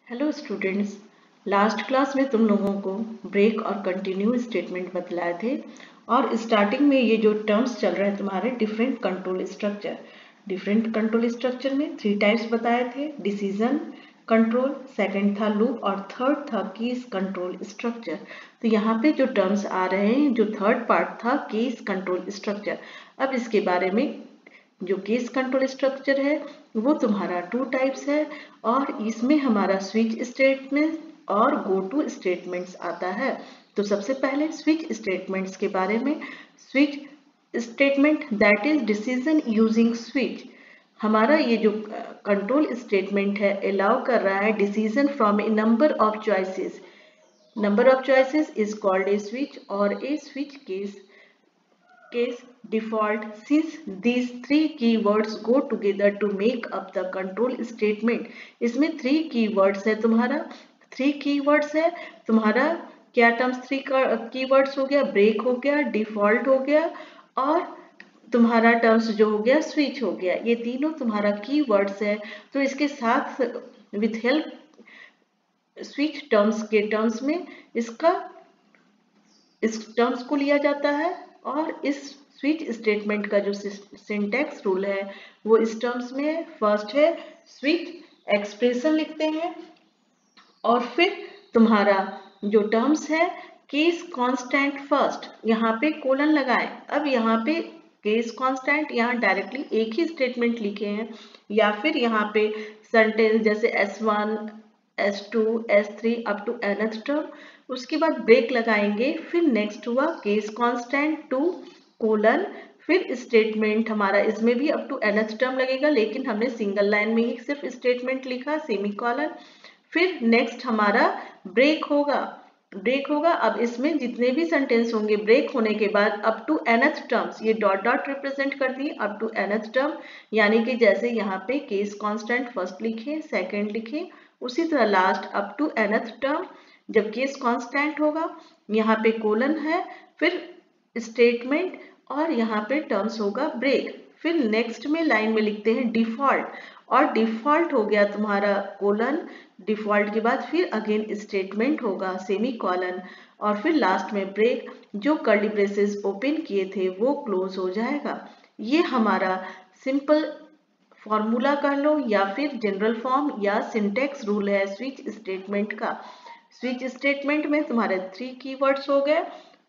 Hello students. Last class में तुम लोगों को ब्रेक और कंटिन्यू स्टेटमेंट बतलाए थे और स्टार्टिंग में ये जो टर्म्स चल रहे हैं तुम्हारे डिफरेंट कंट्रोल स्ट्रक्चर में 3 टाइप्स बताए थे। डिसीजन कंट्रोल, सेकंड था लूप और थर्ड था केस कंट्रोल स्ट्रक्चर। तो यहाँ पे जो टर्म्स आ रहे हैं, जो थर्ड पार्ट था केस कंट्रोल स्ट्रक्चर। अब इसके बारे में जो केस कंट्रोल स्ट्रक्चर है वो तुम्हारा 2 टाइप्स है और इसमें हमारा स्विच स्टेटमेंट और गो टू स्टेटमेंट्स आता है। तो सबसे पहले स्विच स्टेटमेंट्स के बारे में। Switch statement that is decision using switch. हमारा ये जो कंट्रोल स्टेटमेंट है अलाउ कर रहा है decision from A number of choices. Number of choices is called a switch और ए switch case default since these 3 keywords go together to make up the control statement। इसमें 3 keywords है तुम्हारा, 3 keywords है तुम्हारा। क्या टर्म्स 3 keywords हो गया? Break हो गया, डिफॉल्ट हो गया और तुम्हारा टर्म्स जो हो गया स्विच हो गया। ये तीनों तुम्हारा कीवर्ड्स है। तो इसके साथ विथ हेल्प स्विच टर्म्स के टर्म्स में इस टर्म्स को लिया जाता है और इस स्विच स्टेटमेंट का जो सिंटैक्स रूल है वो इस टर्म्स में फर्स्ट है स्विच एक्सप्रेशन लिखते हैं और फिर तुम्हारा जो टर्म्स है केस कांस्टेंट फर्स्ट, यहाँ पे कोलन लगाएं। अब यहाँ पे केस कांस्टेंट यहाँ डायरेक्टली एक ही स्टेटमेंट लिखे हैं या फिर यहाँ पे सेंटेंस जैसे S1 S2 S3 up to nth term, उसके बाद ब्रेक लगाएंगे, फिर नेक्स्ट हुआ केस कांस्टेंट 2 कोलन, फिर स्टेटमेंट हमारा इसमें भी अप टू nth टर्म लगेगा लेकिन हमने सिंगल लाइन में ही सिर्फ स्टेटमेंट लिखा सेमी कॉलन। फिर नेक्स्ट हमारा ब्रेक होगा। अब इसमें जितने भी सेंटेंस होंगे ब्रेक होने के बाद अप टू nth टर्म्स, ये डॉट डॉट रिप्रेजेंट करती है अप टू nth टर्म, यानी कि जैसे यहाँ पे केस कांस्टेंट फर्स्ट लिखे, सेकंड लिखे, उसी तरह last up to nth term जब केस कांस्टेंट होगा यहाँ पे कोलन है, फिर स्टेटमेंट और यहाँ पे टर्म्स होगा ब्रेक। फिर नेक्स्ट में लाइन में लिखते हैं डिफॉल्ट और डिफॉल्ट हो गया तुम्हारा कोलन, डिफॉल्ट के बाद फिर अगेन स्टेटमेंट होगा सेमी कॉलन और फिर लास्ट में ब्रेक। जो कर्ली ब्रेसेस ओपन किए थे वो क्लोज हो जाएगा। ये हमारा सिंपल फॉर्मूला कर लो या फिर जनरल फॉर्म या सिंटैक्स रूल है स्विच स्टेटमेंट का। स्विच स्टेटमेंट में तुम्हारे 3 कीवर्ड्स हो गए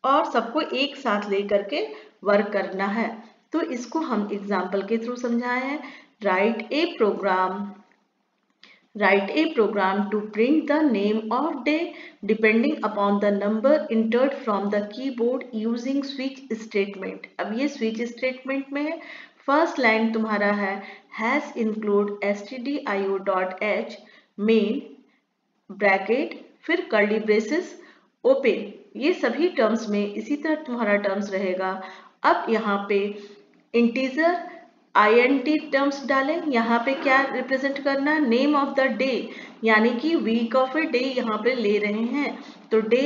और सबको एक साथ लेकर के वर्क करना है। तो इसको हम एग्जाम्पल के थ्रू समझाए हैं। Right A program to print the name of day depending upon the number entered from the keyboard using switch statement। अब ये switch statement में है। फर्स्ट लाइन तुम्हारा है has include stdio.h main bracket फिर कर्ली ब्रेसेस ओपन। ये सभी terms में इसी तरह तुम्हारा टर्म्स रहेगा। अब यहाँ पे इंटीजर INT टर्म्स डालें, यहाँ पे क्या रिप्रेजेंट करना, नेम ऑफ द डे, यानी कि वीक ऑफ ए डे यहाँ पे ले रहे हैं। तो डे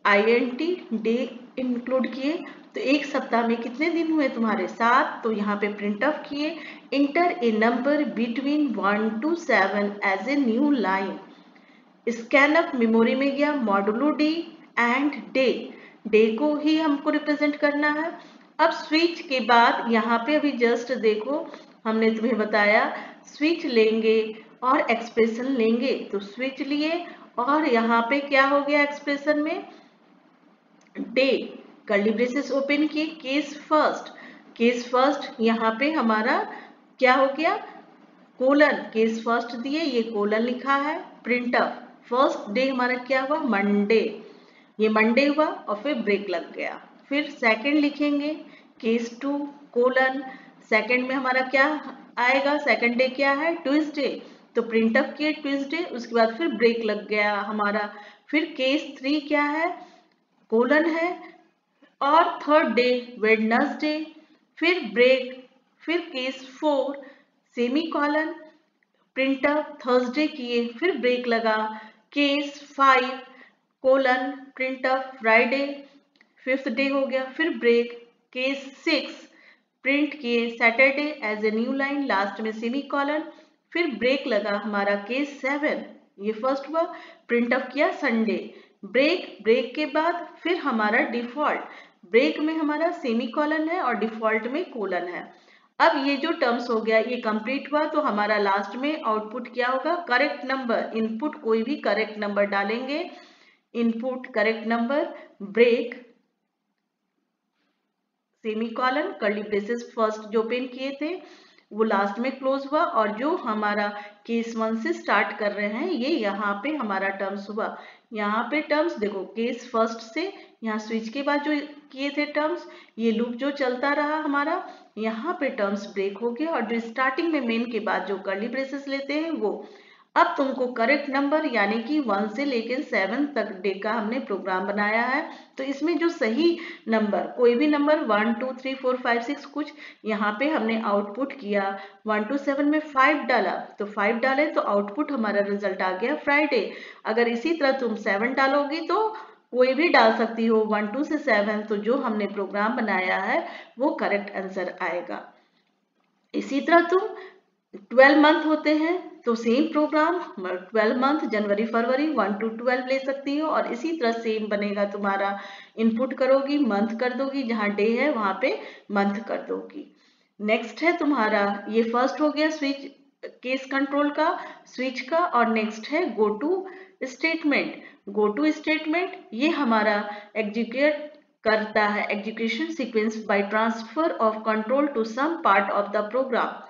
INT डे इंक्लूड किए, तो एक सप्ताह में कितने दिन हुए तुम्हारे 7, तो यहाँ पे प्रिंट ऑफ किए enter a number between 1 to 7 as a new line. Scanf memory में गया मॉडुलो डी एंड डे को ही हमको रिप्रेजेंट करना है। अब स्विच के बाद यहाँ पे अभी जस्ट देखो हमने तुम्हें बताया स्विच लेंगे और एक्सप्रेशन लेंगे, तो स्विच लिए और यहाँ पे क्या हो गया एक्सप्रेशन में डे कर्ली ब्रेसेस ओपन किए केस फर्स्ट यहाँ पे हमारा क्या हो गया कोलन, केस फर्स्ट दिए ये कोलन लिखा है, प्रिंट अप फर्स्ट डे हमारा क्या हुआ मंडे, ये मंडे हुआ और फिर ब्रेक लग गया। फिर सेकंड लिखेंगे केस 2 कोलन, सेकंड में हमारा क्या आएगा, सेकंड डे क्या है ट्यूसडे, तो प्रिंट अप किए ट्यूसडे, उसके बाद फिर ब्रेक लग गया हमारा। फिर केस 3 क्या है कोलन है और थर्ड डे वेडनेसडे, फिर ब्रेक, फिर case 4 semicolon, printf Thursday किए फिर ब्रेक लगा, case 5 colon printf Friday, fifth day हो गया फिर ब्रेक, केस 6 प्रिंट किए Saturday as a new line, last में सेमी कॉलन, फिर ब्रेक लगा हमारा केस 7 ये फर्स्ट हुआ। प्रिंट ऑफ किया संडे। ब्रेक, ब्रेक के बाद फिर हमारा डिफॉल्ट, ब्रेक में हमारा सेमीकोलन है और डिफॉल्ट में कोलन है। अब ये जो टर्म्स हो गया ये कंप्लीट हुआ, तो हमारा लास्ट में आउटपुट क्या होगा, करेक्ट नंबर। इनपुट कोई भी करेक्ट नंबर डालेंगे, input correct number, break, semicolon, curly braces first जो ओपन किए थे वो लास्ट में क्लोज हुआ, और जो हमारा केस 1 से स्टार्ट कर रहे हैं ये यहाँ पे हमारा टर्म्स हुआ। यहाँ पे टर्म्स देखो, केस फर्स्ट से यहाँ स्विच के बाद जो किए थे टर्म्स, ये लूप जो चलता रहा हमारा, यहाँ पे टर्म्स ब्रेक हो गया, और जो स्टार्टिंग में मेन के बाद जो कर्ली ब्रेसेस लेते हैं वो। अब तुमको करेक्ट नंबर यानी कि 1 से लेकर 7 तक डे का हमने प्रोग्राम बनाया है, तो इसमें जो सही नंबर, कोई भी नंबर 1 2 3 4 5 6 कुछ यहाँ पे हमने आउटपुट किया, 1 to 7 में 5 डाला, तो 5 डाले तो आउटपुट हमारा रिजल्ट आ गया फ्राइडे। अगर इसी तरह तुम 7 डालोगी तो कोई भी डाल सकती हो 1 2 से 7, तो जो हमने प्रोग्राम बनाया है वो करेक्ट आंसर आएगा। इसी तरह तुम 12 मंथ होते हैं तो same programme 12 month January February 1 to 12 ले सकती हो, और इसी तरह सेम बनेगा तुम्हारा। इनपुट करोगी, मंथ कर दोगी, जहां डे है वहां पे मंथ कर दोगी। नेक्स्ट है तुम्हारा, ये फर्स्ट हो गया स्विच केस कंट्रोल का, स्विच का, और नेक्स्ट है go to statement. Go to statement ये हमारा एग्जीक्यूट करता है execution sequence by transfer of control to some part of the program.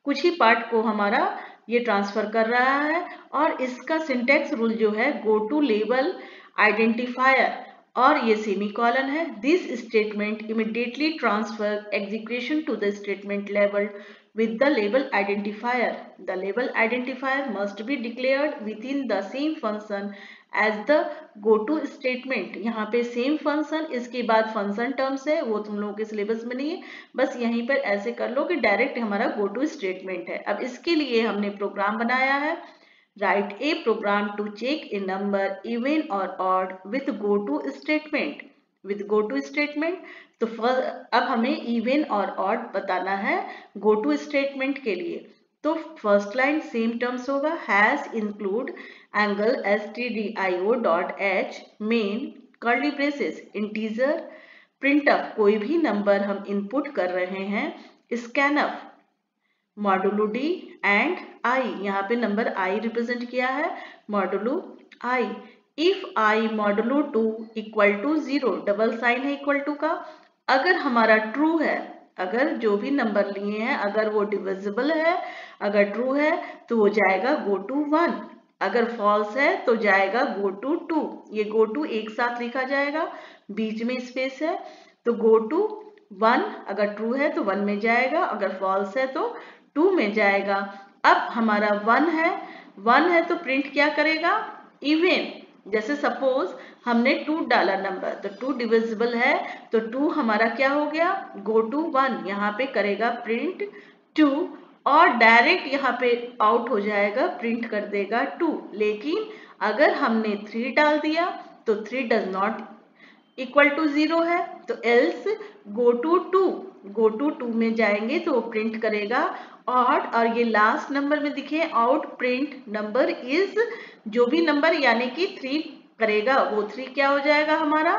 कुछ ही पार्ट को हमारा ये ट्रांसफर कर रहा है, और इसका सिंटेक्स रूल जो है गो टू लेबल आइडेंटिफायर, और ये सेमीकोलन है। This statement immediately transfer execution to the statement level with the label identifier. The label identifier must be declared within the same function as the go to statement. यहाँ पे same function, इसके बाद function terms है, वो तुम लोगों के syllabus में नहीं है, बस यहीं पर ऐसे कर लो कि डायरेक्ट हमारा go to statement है। अब इसके लिए हमने प्रोग्राम बनाया है, write a program to check a number even or odd with go to statement. With go to statement, तो अब हमें इवन और ऑड बताना है गो टू स्टेटमेंट के लिए। तो फर्स्ट लाइन सेम टर्म्स होगा, hash include angle stdio dot h main curly braces integer printf, कोई भी नंबर हम इनपुट कर रहे हैं, scanf modulo D and I, यहाँ पे नंबर आई रिप्रेजेंट किया है, modulo I. If I modulo 2 equal to 0, double sign है इक्वल टू का, अगर हमारा ट्रू है, अगर जो भी नंबर लिए हैं अगर वो डिविजिबल है, अगर ट्रू है तो वो जाएगा गो टू 1, अगर फॉल्स है तो जाएगा गो टू 2। ये गो टू एक साथ लिखा जाएगा, बीच में स्पेस है, तो गो टू 1 अगर ट्रू है तो 1 में जाएगा, अगर फॉल्स है तो 2 में जाएगा। अब हमारा 1 है तो प्रिंट क्या करेगा, इवन। जैसे सपोज हमने 2 डाला नंबर, तो 2 डिविजिबल है, तो 2 हमारा क्या हो गया, गो टू 1, यहाँ पे करेगा प्रिंट 2, और डायरेक्ट यहाँ पे आउट हो जाएगा, प्रिंट कर देगा 2। लेकिन अगर हमने 3 डाल दिया तो 3 डज नॉट इक्वल टू 0 है, तो एल्स गो टू 2 में जाएंगे तो वो प्रिंट करेगा ऑड, और ये लास्ट नंबर में दिखे आउट प्रिंट नंबर इज, जो भी नंबर यानी कि 3 करेगा वो 3 क्या हो जाएगा हमारा,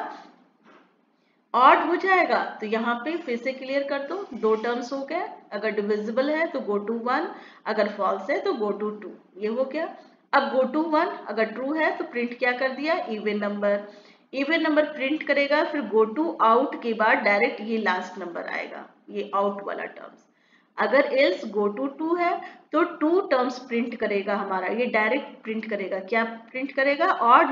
ऑड हो जाएगा। तो यहाँ पे फिर से क्लियर कर दो, 2 टर्म्स हो गए, अगर डिविजिबल है तो गो टू 1, अगर फॉल्स है तो गो टू 2, ये हो गया। अब गो टू 1 अगर ट्रू है तो प्रिंट क्या कर दिया, even number, even number print करेगा, फिर गो टू आउट के बाद डायरेक्ट ये लास्ट नंबर आएगा, ये आउट वाला टर्म्स। अगर एल्स गो टू 2 है तो 2 टर्म्स प्रिंट करेगा हमारा, ये डायरेक्ट प्रिंट करेगा, क्या प्रिंट करेगा, ऑड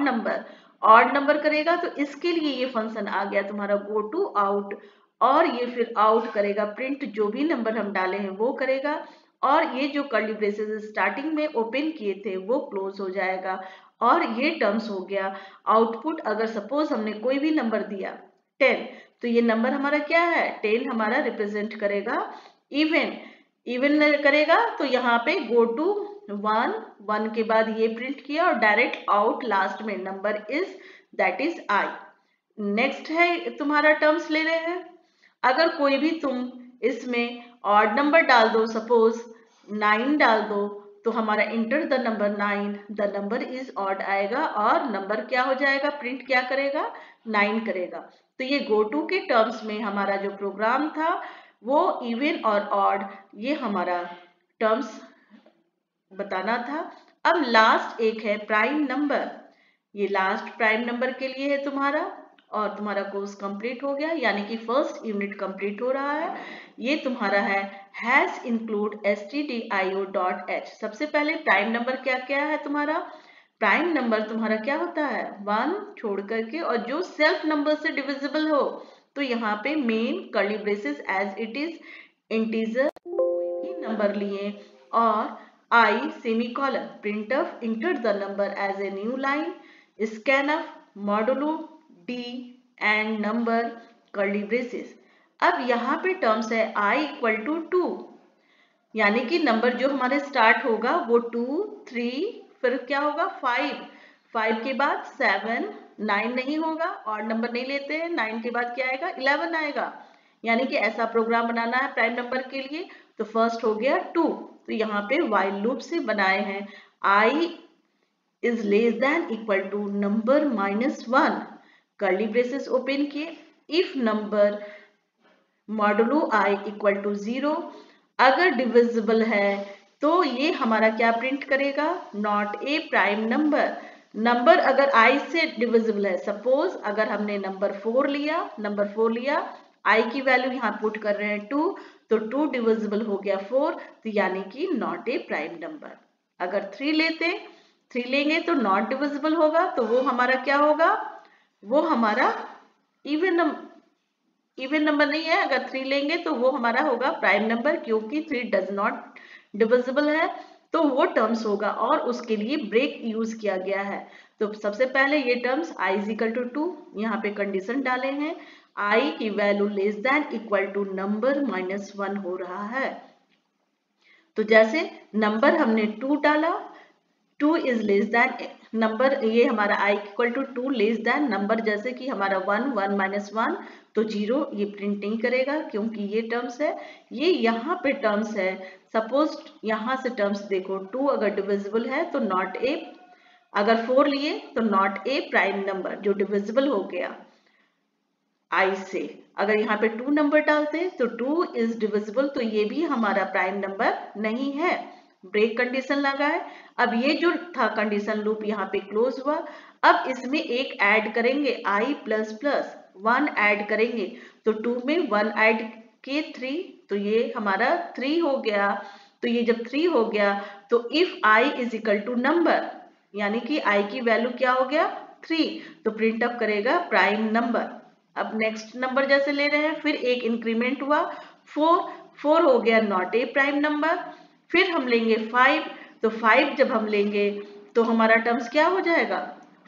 नंबर करेगा। तो इसके लिए ये फंक्शन आ गया तुम्हारा गो टू आउट, और ये फिर आउट करेगा प्रिंट, जो भी नंबर हम डाले हैं वो करेगा, और ये जो कर्ली ब्रेसेस स्टार्टिंग में ओपन किए थे वो क्लोज हो जाएगा, और ये टर्म्स हो गया आउटपुट। अगर सपोज हमने कोई भी नंबर दिया 10, तो ये नंबर हमारा क्या है, 10 हमारा रिप्रेजेंट करेगा इवन करेगा, तो यहाँ पे गो टू 1 के बाद ये प्रिंट किया, और डायरेक्ट आउट लास्ट में number is, that is I. Next है तुम्हारा टर्म्स ले रहे हैं, अगर कोई भी तुम इसमें ऑड नंबर डाल दो, सपोज 9 डाल दो, तो हमारा enter the number 9, the number is odd आएगा और नंबर क्या हो जाएगा, प्रिंट क्या करेगा, 9 करेगा। तो ये गो टू के टर्म्स में हमारा जो प्रोग्राम था वो इवन और ऑड ये हमारा टर्म्स बताना था। अब लास्ट एक है प्राइम नंबर, ये लास्ट प्राइम नंबर के लिए है तुम्हारा, और तुम्हारा कोर्स कंप्लीट हो गया, यानी कि फर्स्ट यूनिट कंप्लीट हो रहा है। ये तुम्हारा है हैज इंक्लूड stdio.h। सबसे पहले प्राइम नंबर क्या क्या है तुम्हारा, प्राइम नंबर तुम्हारा क्या होता है 1 छोड़ करके, और जो सेल्फ नंबर से डिविजिबल हो, तो यहाँ पे main curly braces as it is integer कोई भी नंबर लिए, और I semicolon printf enter the number as a new line, scanf modulo d and number curly braces। अब यहाँ पे टर्म्स है I इक्वल टू 2, यानी कि नंबर जो हमारे स्टार्ट होगा वो 2 3 फिर क्या होगा 5 के बाद 7 9 नहीं होगा, और नंबर नहीं लेते हैं, 9 के बाद क्या आएगा 11 आएगा, यानी कि ऐसा प्रोग्राम बनाना है प्राइम नंबर के लिए। तो फर्स्ट हो गया 2, तो यहाँ पे while लूप से बनाए हैं I is less than equal to number -1 curly braces open किए, if number modulo I equal to 0, अगर डिविजिबल है तो ये हमारा क्या प्रिंट करेगा, not a prime number. Number अगर I से डिविजिबल है, सपोज अगर हमने नंबर 4 लिया, I की वैल्यू यहाँ पुट कर रहे हैं 2, तो 2 डिविजिबल हो गया 4, तो यानी कि नॉट ए प्राइम नंबर। अगर 3 लेंगे तो नॉट डिविजिबल होगा, तो वो हमारा क्या होगा, वो हमारा इवन नंबर नहीं है। अगर 3 लेंगे तो वो हमारा होगा प्राइम नंबर, क्योंकि 3 डज नॉट डिविजिबल है, तो वो टर्म्स होगा, और उसके लिए ब्रेक यूज किया गया है। तो सबसे पहले ये terms I is equal to 2, यहाँ पे कंडीशन डाले हैं I की value less than equal to number -1 हो रहा है। तो जैसे नंबर हमने 2 डाला, 2 इज लेस देन नंबर, ये हमारा I equal to 2 less than number, जैसे कि हमारा 1 -1 तो 0 ये प्रिंट नहीं करेगा, क्योंकि ये टर्म्स है, ये यहाँ पे टर्म्स है। सपोज यहाँ से टर्म्स देखो, 2 अगर डिविजिबल है तो नॉट ए, अगर 4 लिए तो नॉट ए प्राइम नंबर जो डिविजिबल हो गया I से। अगर यहाँ पे 2 नंबर डालते हैं तो 2 इज डिविजिबल, तो ये भी हमारा प्राइम नंबर नहीं है, ब्रेक कंडीशन लगा है। अब ये जो था कंडीशन लूप यहाँ पे क्लोज हुआ। अब इसमें एक ऐड करेंगे I प्लस प्लस 1 ऐड करेंगे, तो 2 में 1 ऐड के 3, तो ये हमारा 3 हो गया। तो ये जब 3 हो गया तो if I is equal to number, यानी कि I की वैल्यू क्या हो गया 3, तो प्रिंट अप करेगा प्राइम नंबर। अब नेक्स्ट नंबर जैसे ले रहे हैं, फिर एक इंक्रीमेंट हुआ 4 हो गया नॉट ए प्राइम नंबर। फिर हम लेंगे 5, तो 5 जब हम लेंगे तो हमारा टर्म्स क्या हो जाएगा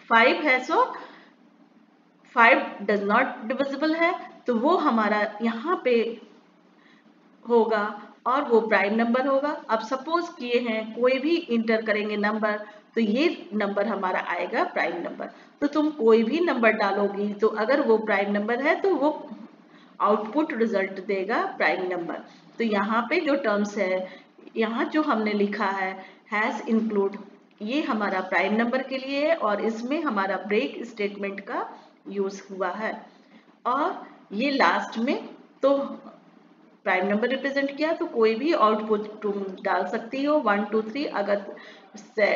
5 है, सो 5 डज नॉट डिविजिबल है, तो वो हमारा यहाँ पे होगा और वो प्राइम नंबर होगा। अब सपोज किए हैं कोई भी इंटर करेंगे नंबर, तो ये नंबर हमारा आएगा प्राइम नंबर। तो तुम कोई भी नंबर डालोगी तो अगर वो प्राइम नंबर है तो वो आउटपुट रिजल्ट देगा प्राइम नंबर। तो यहाँ पे जो टर्म्स है, यहाँ जो हमने लिखा है हैज इंक्लूड, ये हमारा प्राइम नंबर के लिए है, और इसमें हमारा ब्रेक स्टेटमेंट का यूज हुआ है। और ये लास्ट में तो प्राइम नंबर रिप्रेजेंट किया, तो कोई भी आउटपुट तुम डाल सकती हो 1 2 3। अगर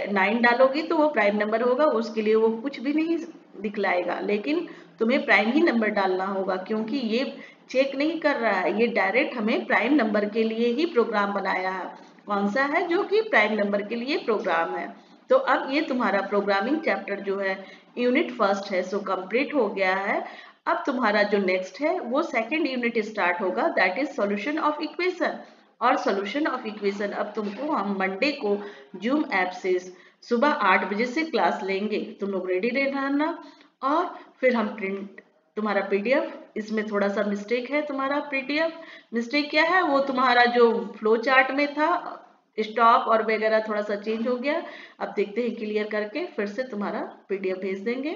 9 डालोगी तो वो प्राइम नंबर होगा, उसके लिए वो कुछ भी नहीं दिखलाएगा, लेकिन तुम्हें प्राइम ही नंबर डालना होगा, क्योंकि ये चेक नहीं कर रहा है, ये डायरेक्ट हमें प्राइम नंबर के लिए ही प्रोग्राम बनाया है। कौन सा है, जो कि प्राइम नंबर के लिए प्रोग्राम है। तो अब ये तुम्हारा प्रोग्रामिंग चैप्टर जो है यूनिट फर्स्ट है सो कंप्लीट हो गया है। अब तुम्हारा जो नेक्स्ट है वो सेकंड यूनिट स्टार्ट होगा, that is solution of equation. और सॉल्यूशन ऑफ इक्वेशन अब तुमको हम मंडे को जूम ऐप से सुबह 8 बजे से क्लास लेंगे, तुम लोग रेडी रहना। और फिर हम प्रिंट तुम्हारा पीडीएफ, इसमें थोड़ा सा मिस्टेक है, तुम्हारा पीडीएफ मिस्टेक क्या है, वो तुम्हारा जो फ्लो चार्ट में था स्टॉप और वगैरह थोड़ा सा चेंज हो गया। अब देखते हैं क्लियर करके फिर से तुम्हारा पीडीएफ भेज देंगे।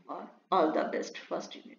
और all the best first unit.